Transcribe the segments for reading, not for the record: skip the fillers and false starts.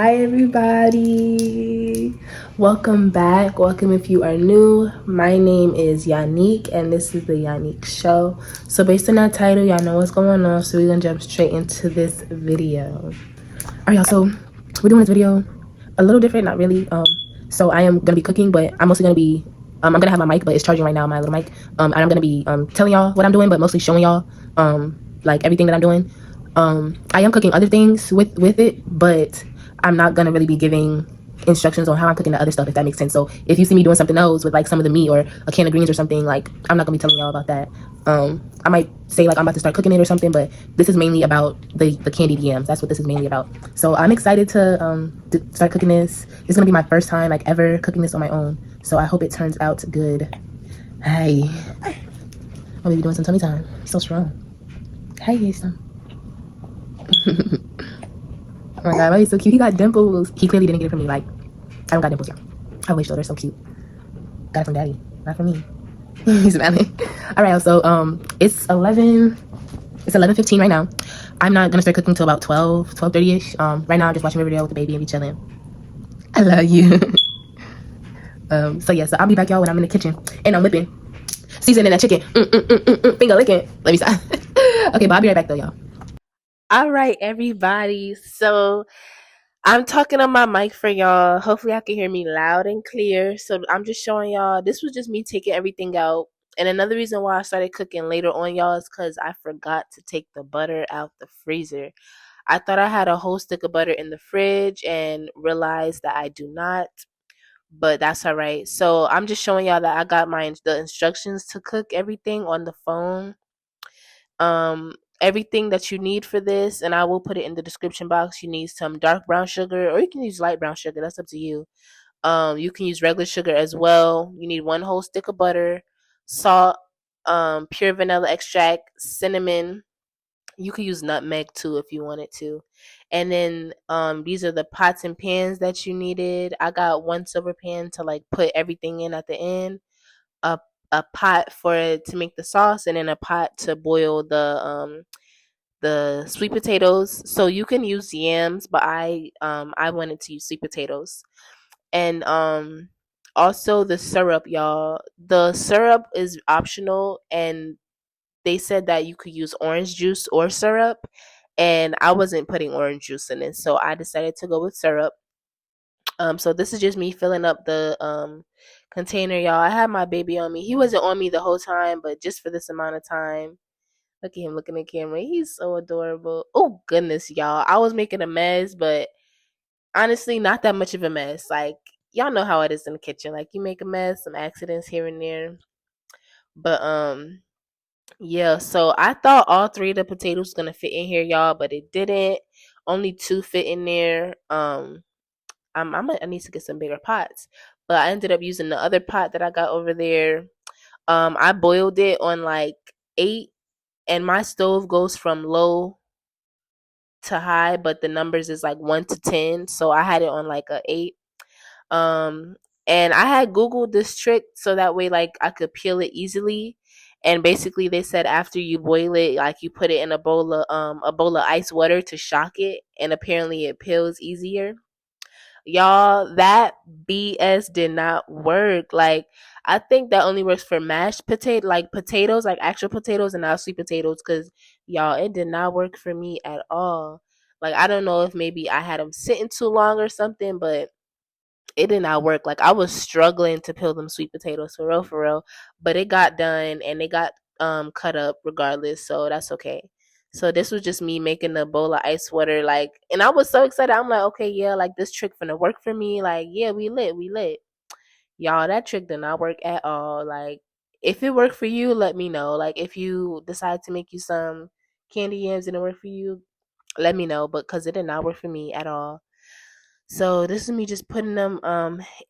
Hi everybody, welcome back. Welcome if you are new. My name is Yannick and this is the Yannick Show. So based on that title, y'all know what's going on, so we're gonna jump straight into this video. Alright y'all, so we're doing this video a little different, not really. So I am gonna be cooking, but I'm mostly gonna be I'm gonna have my mic, but it's charging right now, my little mic. And I'm gonna be telling y'all what I'm doing, but mostly showing y'all like everything that I'm doing. I am cooking other things with it, but I'm not gonna really be giving instructions on how I'm cooking the other stuff, if that makes sense. So if you see me doing something else with like some of the meat or a can of greens or something, like I'm not gonna be telling y'all about that. I might say like I'm about to start cooking it or something, but this is mainly about the candied yams. That's what this is mainly about. So I'm excited to start cooking this. It's gonna be my first time like ever cooking this on my own. So I hope it turns out good. Hey, I'm gonna be doing some tummy time. So strong. Hey, some. Oh my god, why he's so cute. He got dimples. He clearly didn't get it from me. Like, I don't got dimples, y'all. I wish though, they're so cute. Got it from daddy, not from me. He's smiling. Alright, so it's 11:15 right now. I'm not gonna start cooking till about 12:30ish. Right now I'm just watching my video with the baby and be chilling. I love you. So yeah, so I'll be back, y'all, when I'm in the kitchen and I'm whipping, seasoning that chicken. Finger licking. Let me stop. Okay, but I'll be right back though, y'all. All right, everybody. So I'm talking on my mic for y'all. Hopefully, I can hear me loud and clear. So I'm just showing y'all. This was just me taking everything out. And another reason why I started cooking later on, y'all, is because I forgot to take the butter out the freezer. I thought I had a whole stick of butter in the fridge and realized that I do not. But that's all right. So I'm just showing y'all that I got the instructions to cook everything on the phone. Everything that you need for this, and I will put it in the description box. You need some dark brown sugar, or you can use light brown sugar. That's up to you. You can use regular sugar as well. You need one whole stick of butter, salt, pure vanilla extract, cinnamon. You can use nutmeg too if you wanted to. And then these are the pots and pans that you needed. I got one silver pan to like put everything in at the end. A a pot for it to make the sauce, and then a pot to boil the sweet potatoes. So you can use yams, but I wanted to use sweet potatoes. And also the syrup, y'all. The syrup is optional, and they said that you could use orange juice or syrup, and I wasn't putting orange juice in it, so I decided to go with syrup. So this is just me filling up the container, y'all. I had my baby on me. He wasn't on me the whole time, but just for this amount of time. Look at him looking at the camera. He's so adorable. Oh goodness, y'all. I was making a mess, but honestly, not that much of a mess. Like, y'all know how it is in the kitchen. Like, you make a mess, some accidents here and there. But yeah, so I thought all three of the potatoes was gonna fit in here, y'all, but it didn't. Only two fit in there. I need to get some bigger pots, but I ended up using the other pot that I got over there. I boiled it on like 8, and my stove goes from low to high, but the numbers is like 1 to 10, so I had it on like a 8. Um, and I had Googled this trick so that way like I could peel it easily. And basically, they said after you boil it, like you put it in a bowl of ice water to shock it, and apparently it peels easier. Y'all, that BS did not work. Like, I think that only works for mashed potatoes, like actual potatoes and not sweet potatoes. Cause y'all, it did not work for me at all. Like, I don't know if maybe I had them sitting too long or something, but it did not work. Like, I was struggling to peel them sweet potatoes for real, for real. But it got done, and they got cut up regardless, so that's okay. So this was just me making a bowl of ice water, like, and I was so excited. I'm like, okay, yeah, like this trick finna work for me. Like, yeah, we lit, we lit. Y'all, that trick did not work at all. Like, if it worked for you, let me know. Like, if you decide to make you some candy yams and it work for you, let me know. But because it did not work for me at all. So this is me just putting them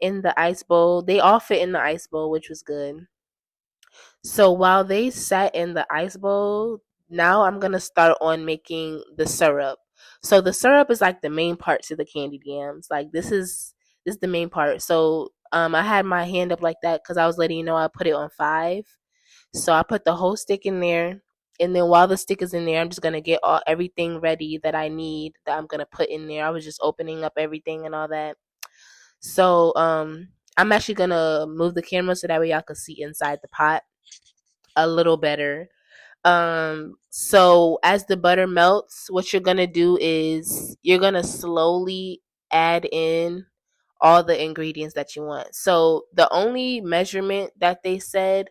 in the ice bowl. They all fit in the ice bowl, which was good. So while they sat in the ice bowl, now I'm gonna start on making the syrup. So the syrup is like the main part to the candied yams. Like, this is the main part. So I had my hand up like that because I was letting you know I put it on 5. So I put the whole stick in there, And then while the stick is in there, I'm just gonna get everything ready that I need that I'm gonna put in there. I was just opening up everything and all that. So I'm actually gonna move the camera so that way y'all can see inside the pot a little better. So as the butter melts, what you're gonna do is you're gonna slowly add in all the ingredients that you want. So the only measurement that they said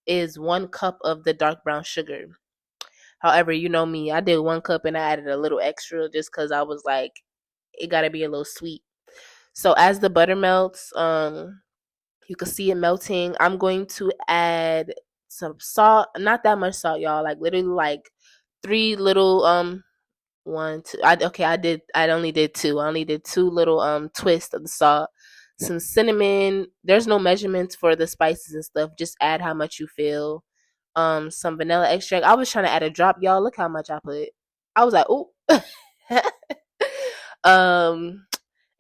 is 1 cup of the dark brown sugar. However, you know me, I did 1 cup and I added a little extra just because I was like, it gotta be a little sweet. So as the butter melts, you can see it melting. I'm going to add some salt, not that much salt, y'all. Like literally like 3 little one, two. I only did two. I only did 2 little twists of the salt. Some cinnamon. There's no measurements for the spices and stuff. Just add how much you feel. Some vanilla extract. I was trying to add a drop, y'all. Look how much I put. I was like, ooh. um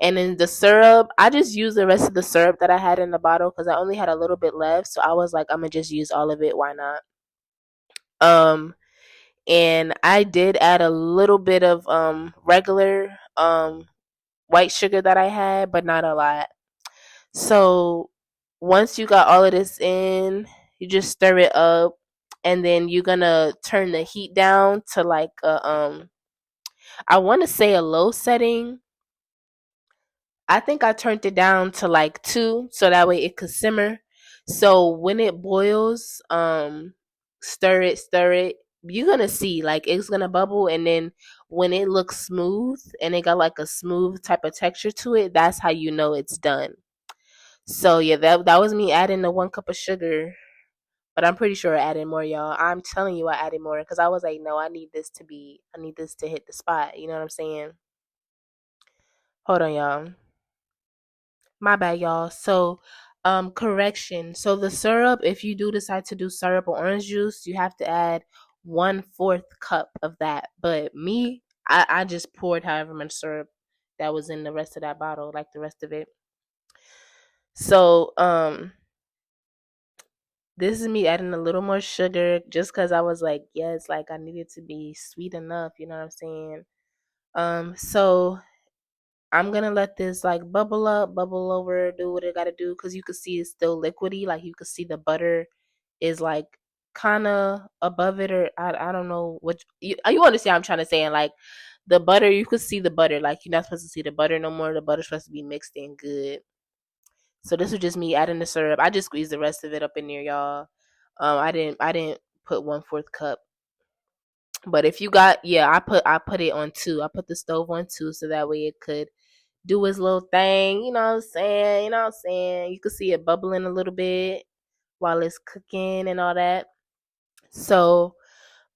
and then the syrup, I just used the rest of the syrup that I had in the bottle because I only had a little bit left. So I was like, I'm gonna just use all of it. Why not? Um, and I did add a little bit of regular white sugar that I had, but not a lot. So once you got all of this in, you just stir it up, and then you're gonna turn the heat down to like I want to say a low setting. I think I turned it down to like 2 so that way it could simmer. So when it boils, stir it. You're gonna see like it's gonna bubble, and then when it looks smooth and it got like a smooth type of texture to it, that's how you know it's done. So yeah, that was me adding the 1 cup of sugar, but I'm pretty sure I added more, y'all. I'm telling you, I added more because I was like, no, I need this to hit the spot. You know what I'm saying? Hold on, y'all. My bad, y'all. So, correction. So the syrup, if you do decide to do syrup or orange juice, you have to add 1/4 cup of that. But me, I just poured however much syrup that was in the rest of that bottle, like the rest of it. So, this is me adding a little more sugar just because I was like, yes, like I needed to be sweet enough. You know what I'm saying? So I'm gonna let this like bubble up, bubble over, do what it gotta do, because you can see it's still liquidy. Like you can see the butter is like kind of above it, or I don't know what you understand. I'm trying to say, and like the butter, you could see the butter. Like you're not supposed to see the butter no more. The butter's supposed to be mixed in good. So this was just me adding the syrup. I just squeezed the rest of it up in there, y'all. I didn't put 1/4 cup. But if you got, yeah, I put it on 2. I put the stove on 2 so that way it could do his little thing. You know what I'm saying? You know what I'm saying? You can see it bubbling a little bit while it's cooking and all that. So,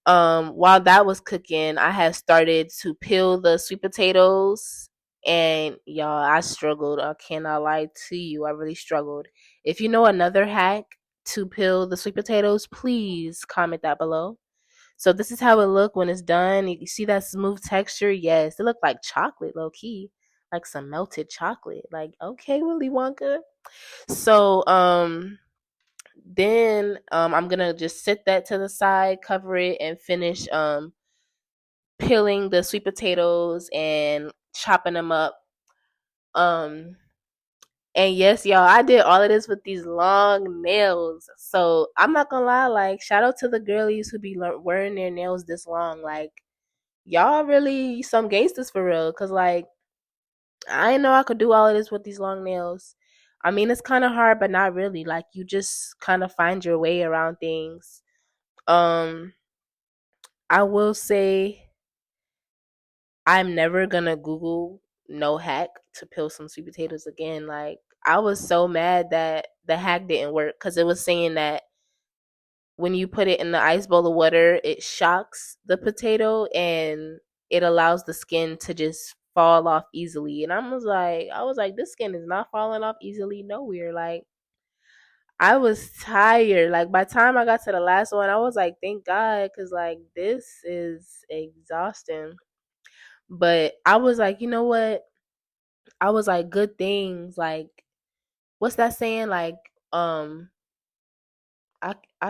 while that was cooking, I had started to peel the sweet potatoes. And y'all, I struggled. I cannot lie to you. I really struggled. If you know another hack to peel the sweet potatoes, please comment that below. So this is how it look when it's done. You see that smooth texture? Yes, it looked like chocolate, low key, like some melted chocolate. Like, okay, Willy Wonka. So then I'm gonna just sit that to the side, cover it, and finish peeling the sweet potatoes and chopping them up. Um and yes, y'all, I did all of this with these long nails. So I'm not gonna lie, like shout out to the girlies who be wearing their nails this long. Like y'all really some gangsters for real. Cause like I didn't know I could do all of this with these long nails. I mean, it's kind of hard, but not really. Like you just kind of find your way around things. Um, I will say I'm never gonna Google no hack to peel some sweet potatoes again. Like I was so mad that the hack didn't work because it was saying that when you put it in the ice bowl of water, it shocks the potato and it allows the skin to just fall off easily. And I was like, this skin is not falling off easily nowhere. Like I was tired. Like by the time I got to the last one, I was like, thank God, because like this is exhausting. But I was like, you know what? I was like, good things. Like, what's that saying? Like, I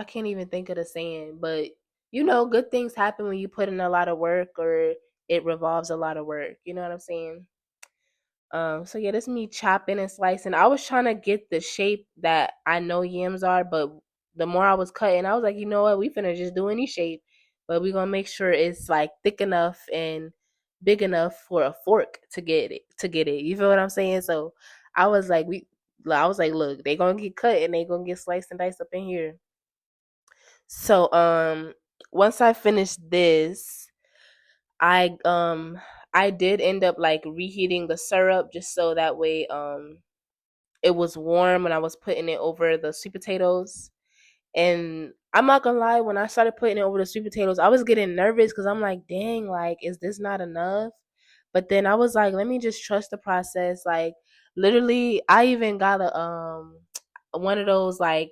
can't even think of the saying, but good things happen when you put in a lot of work or it revolves a lot of work. You know what I'm saying? So yeah, this me chopping and slicing. I was trying to get the shape that I know yams are, but the more I was cutting, I was like, you know what, we finna just do any shape, but we gonna make sure it's like thick enough and big enough for a fork to get it. You feel what I'm saying? So I was like, look, they gonna get cut and they gonna get sliced and diced up in here. So once I finished this, I did end up like reheating the syrup just so that way it was warm when I was putting it over the sweet potatoes. And I'm not gonna lie, when I started putting it over the sweet potatoes, I was getting nervous because I'm like, dang, like, is this not enough? But then I was like, let me just trust the process. Like, literally, I even got a one of those like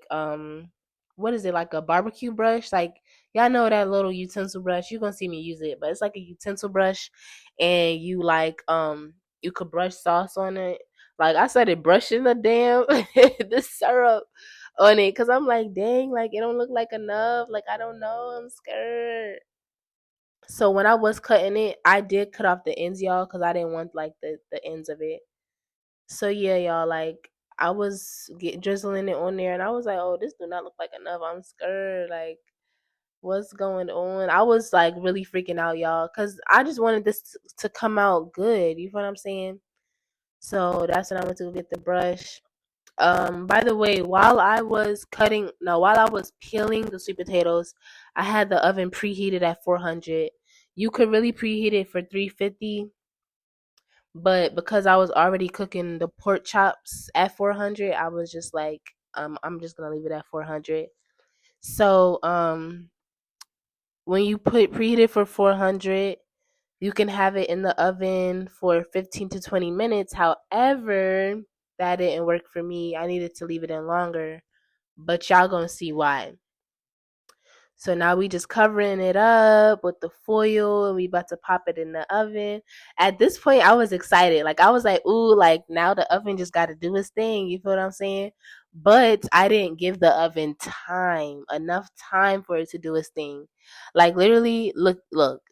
what is it, like a barbecue brush? Like, y'all know that little utensil brush. You're gonna see me use it, but it's like a utensil brush, and you like you could brush sauce on it. Like I started brushing the damn the syrup on it because I'm like, dang, like it don't look like enough. Like I don't know, I'm scared. So when I was cutting it, I did cut off the ends, y'all, because I didn't want like the ends of it. So yeah, y'all, like I was drizzling it on there, and I was like, oh, this do not look like enough. I'm scared. Like what's going on? I was like really freaking out, y'all, because I just wanted this to come out good. You know what I'm saying? So that's when I went to go get the brush. By the way, while I was peeling the sweet potatoes, I had the oven preheated at 400. You could really preheat it for 350, but because I was already cooking the pork chops at 400, I was just like, I'm just gonna leave it at 400. So, when you put preheat it for 400, you can have it in the oven for 15 to 20 minutes. However, that didn't work for me. I needed to leave it in longer, but y'all gonna see why. So now we just covering it up with the foil and we about to pop it in the oven. At this point, I was excited. Like I was like, ooh, like now the oven just got to do its thing. You feel what I'm saying? But I didn't give the oven enough time for it to do its thing. Like literally, look,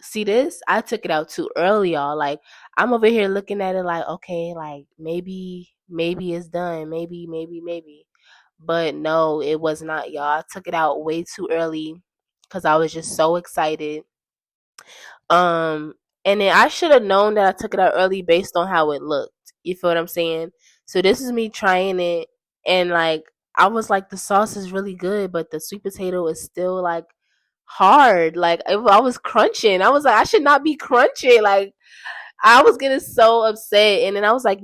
see this? I took it out too early, y'all. Like I'm over here looking at it like, okay, like maybe it's done. Maybe. But no, it was not, y'all. I took it out way too early because I was just so excited. Um, and then I should have known that I took it out early based on how it looked. You feel what I'm saying? So this is me trying it, and like I was like, the sauce is really good, but the sweet potato is still like hard. Like I was crunching. I was like, I should not be crunching. Like I was getting so upset, and then I was like,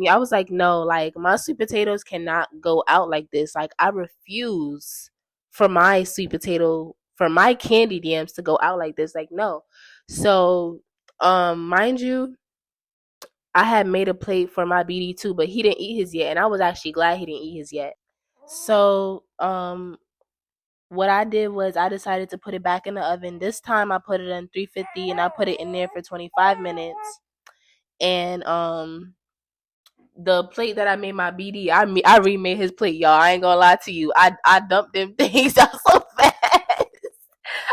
no, like my sweet potatoes cannot go out like this. Like I refuse for my candied yams to go out like this. Like no. So, mind you, I had made a plate for my BD too, but he didn't eat his yet, and I was actually glad he didn't eat his yet. So, what I did was I decided to put it back in the oven. This time I put it in 350, and I put it in there for 25 minutes. And the plate that I made my BD, I remade his plate, y'all. I ain't gonna lie to you. I dumped them things out so fast.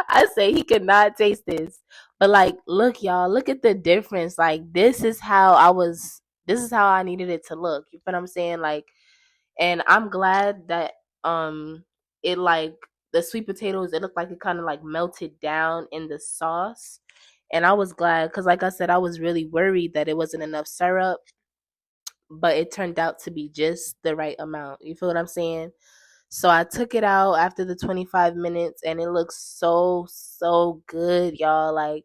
I say he could not taste this. But like, look, y'all, look at the difference. Like this is how I needed it to look. You know what I'm saying? Like, and I'm glad that it like the sweet potatoes, it looked like it kind of like melted down in the sauce. And I was glad because like I said, I was really worried that it wasn't enough syrup, but it turned out to be just the right amount. You feel what I'm saying? So I took it out after the 25 minutes and it looks so good, y'all. Like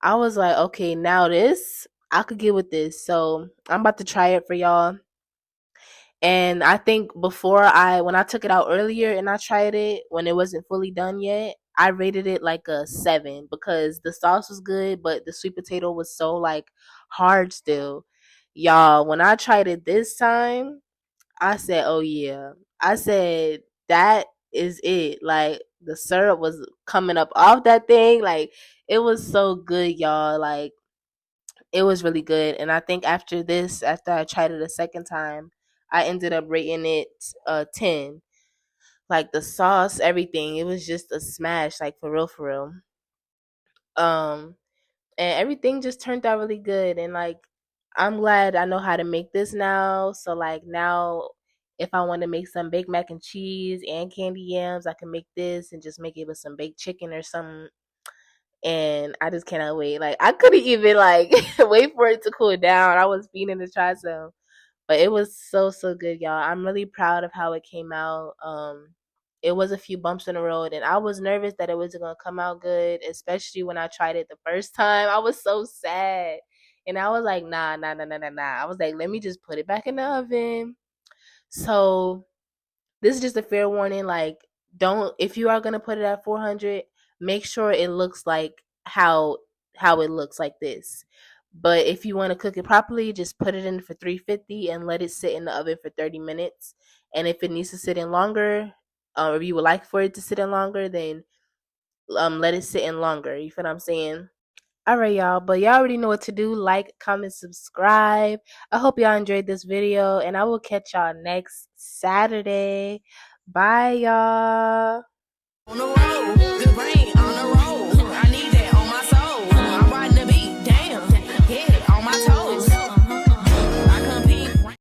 I was like, okay, now this I could get with this. So I'm about to try it for y'all. And I think when I took it out earlier and I tried it when it wasn't fully done yet, I rated it like a 7 because the sauce was good, but the sweet potato was so like hard still. Y'all, when I tried it this time, I said, "Oh yeah." I said, "That is it." Like the syrup was coming up off that thing. Like it was so good, y'all. Like it was really good. And I think after I tried it a second time, I ended up rating it 10. Like the sauce, everything. It was just a smash, like for real, for real. And everything just turned out really good. And like, I'm glad I know how to make this now. So like now, if I want to make some baked mac and cheese and candy yams, I can make this and just make it with some baked chicken or something. And I just cannot wait. Like I couldn't even like wait for it to cool down. I was feeding to try some, but it was so good, y'all. I'm really proud of how it came out. It was a few bumps in the road, and I was nervous that it wasn't gonna come out good, especially when I tried it the first time. I was so sad, and I was like, nah. I was like, let me just put it back in the oven. So this is just a fair warning. Like, don't, if you are gonna put it at 400, make sure it looks like how it looks like this. But if you want to cook it properly, just put it in for 350 and let it sit in the oven for 30 minutes. And if it needs to sit in longer, or if you would like for it to sit in longer, then let it sit in longer. You feel what I'm saying? All right, y'all. But y'all already know what to do. Like, comment, subscribe. I hope y'all enjoyed this video, and I will catch y'all next Saturday. Bye, y'all. On the road, good rain.